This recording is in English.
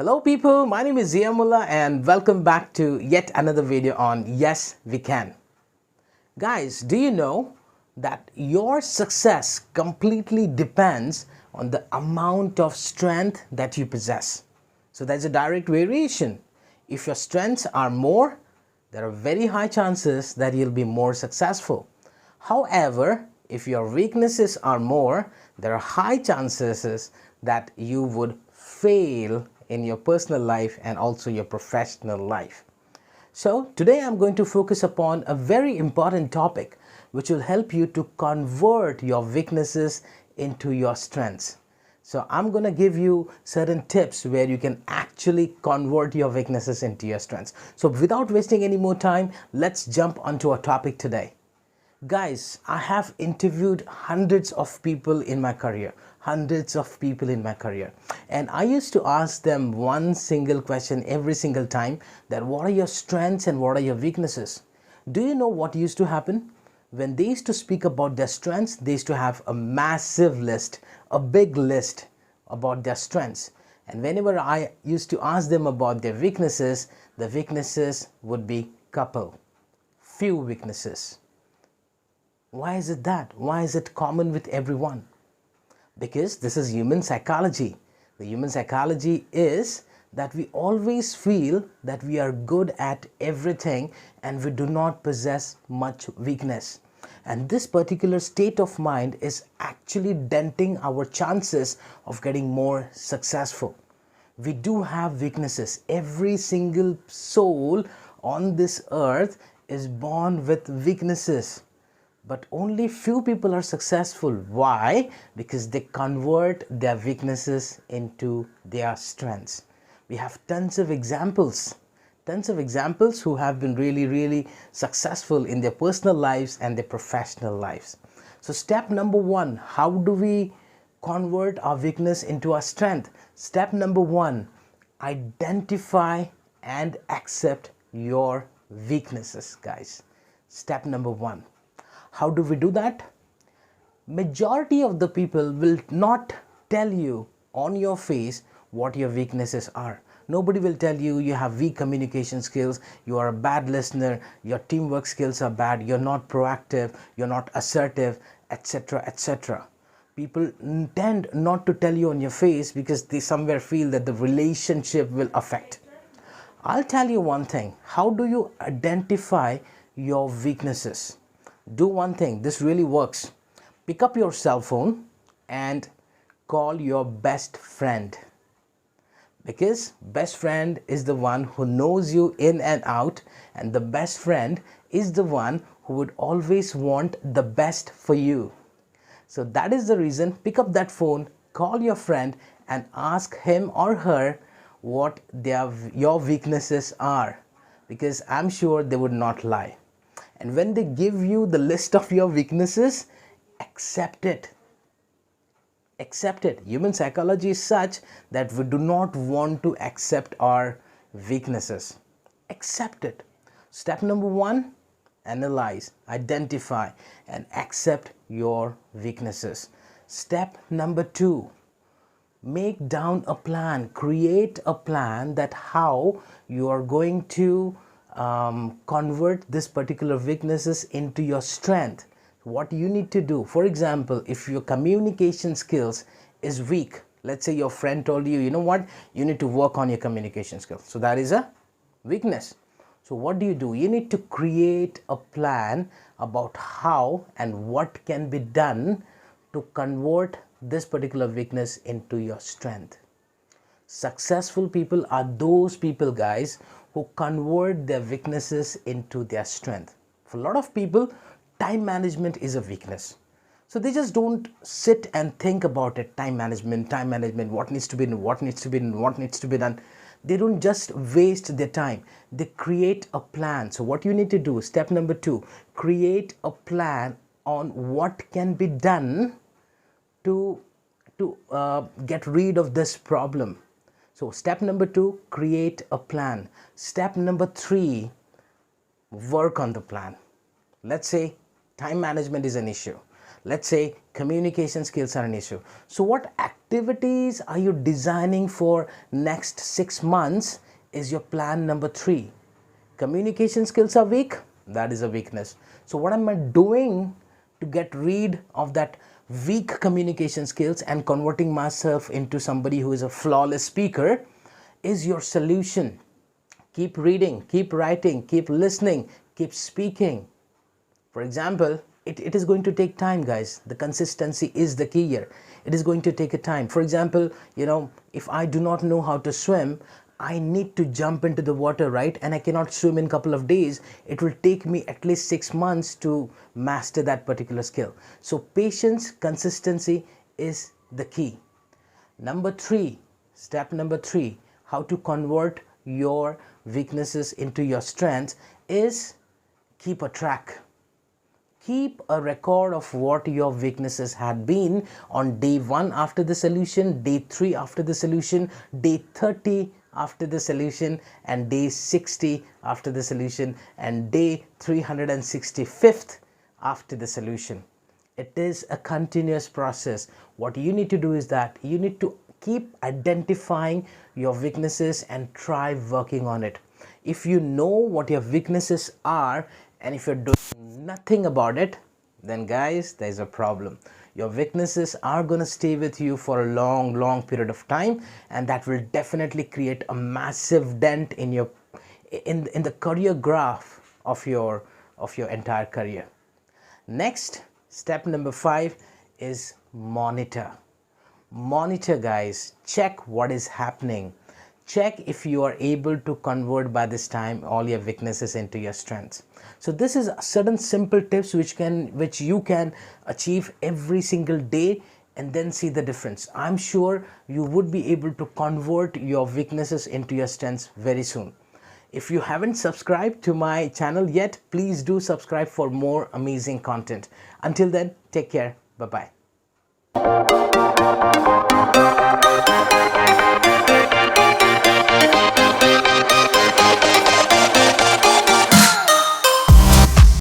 Hello people, my name is Ziyamullah and welcome back to yet another video on Yes We Can. Guys, do you know that your success completely depends on the amount of strength that you possess? So there's a direct variation. If your strengths are more, there are very high chances that you'll be more successful. However, if your weaknesses are more, there are high chances that you would fail in your personal life and also your professional life. So today I'm going to focus upon a very important topic which will help you to convert your weaknesses into your strengths. So I'm going to give you certain tips where you can actually convert your weaknesses into your strengths. So without wasting any more time, let's jump onto our topic today. Guys, I have interviewed hundreds of people in my career, and I used to ask them one single question every single time, that what are your strengths and what are your weaknesses? Do you know what used to happen? When they used to speak about their strengths, they used to have a massive list, a big list about their strengths. And whenever I used to ask them about their weaknesses, the weaknesses would be few weaknesses. Why is it that? Why is it common with everyone? Because this is human psychology. The human psychology is that we always feel that we are good at everything and we do not possess much weakness. And this particular state of mind is actually denting our chances of getting more successful. We do have weaknesses. Every single soul on this earth is born with weaknesses. But only few people are successful. Why? Because they convert their weaknesses into their strengths. We have tons of examples who have been really successful in their personal lives and their professional lives. So step number one, how do we convert our weakness into our strength? Step number one, identify and accept your weaknesses, guys. Step number one. How do we do that? Majority of the people will not tell you on your face what your weaknesses are. Nobody will tell you you have weak communication skills, you are a bad listener, your teamwork skills are bad, you're not proactive, you're not assertive, etc. etc. People tend not to tell you on your face because they somewhere feel that the relationship will affect. I'll tell you one thing. How do you identify your weaknesses? Do one thing, this really works. Pick up your cell phone and call your best friend, because best friend is the one who knows you in and out, and the best friend is the one who would always want the best for you. So that is the reason, pick up that phone, call your friend and ask him or her what your weaknesses are, because I'm sure they would not lie. And when they give you the list of your weaknesses, accept it. Accept it. Human psychology is such that we do not want to accept our weaknesses. Accept it. Step number one, analyze, identify, and accept your weaknesses. Step number two, make down a plan. Create a plan that how you are going to convert this particular weaknesses into your strength. What you need to do, for example, if your communication skills is weak, let's say your friend told you, you know what, you need to work on your communication skills, so that is a weakness. So what do? You need to create a plan about how and what can be done to convert this particular weakness into your strength. Successful people are those people, guys, who convert their weaknesses into their strength. For a lot of people, time management is a weakness. So they just don't sit and think about it. Time management, what needs to be done, what needs to be done. They don't just waste their time. They create a plan. So what you need to do, step number two, create a plan on what can be done to get rid of this problem. So step number two, create a plan. Step number three, work on the plan. Let's say time management is an issue. Let's say communication skills are an issue. So what activities are you designing for next 6 months is your plan number 3. Communication skills are weak, that is a weakness. So what am I doing to get rid of that weak communication skills and converting myself into somebody who is a flawless speaker is your solution. Keep reading, keep writing, keep listening, keep speaking. For example, it is going to take time, guys. The consistency is the key here. It is going to take a time. For example, if I do not know how to swim, I need to jump into the water, right? And I cannot swim in a couple of days. It will take me at least 6 months to master that particular skill. So patience, consistency is the key. Step number 3, how to convert your weaknesses into your strengths is keep a track. Keep a record of what your weaknesses had been on day 1 after the solution, day 3 after the solution, day 30 after the solution, and day 60 after the solution, and day 365th after the solution. It is a continuous process. What you need to do is that you need to keep identifying your weaknesses and try working on it. If you know what your weaknesses are and if you're doing nothing about it, then guys, there's a problem. Your weaknesses are going to stay with you for a long period of time, and that will definitely create a massive dent in your in the career graph of your entire career. Next, step number 5 is monitor. Monitor, guys. Check what is happening. Check if you are able to convert by this time all your weaknesses into your strengths. So this is certain simple tips which you can achieve every single day and then see the difference. I'm sure you would be able to convert your weaknesses into your strengths very soon. If you haven't subscribed to my channel yet, please do subscribe for more amazing content. Until then, take care. Bye-bye.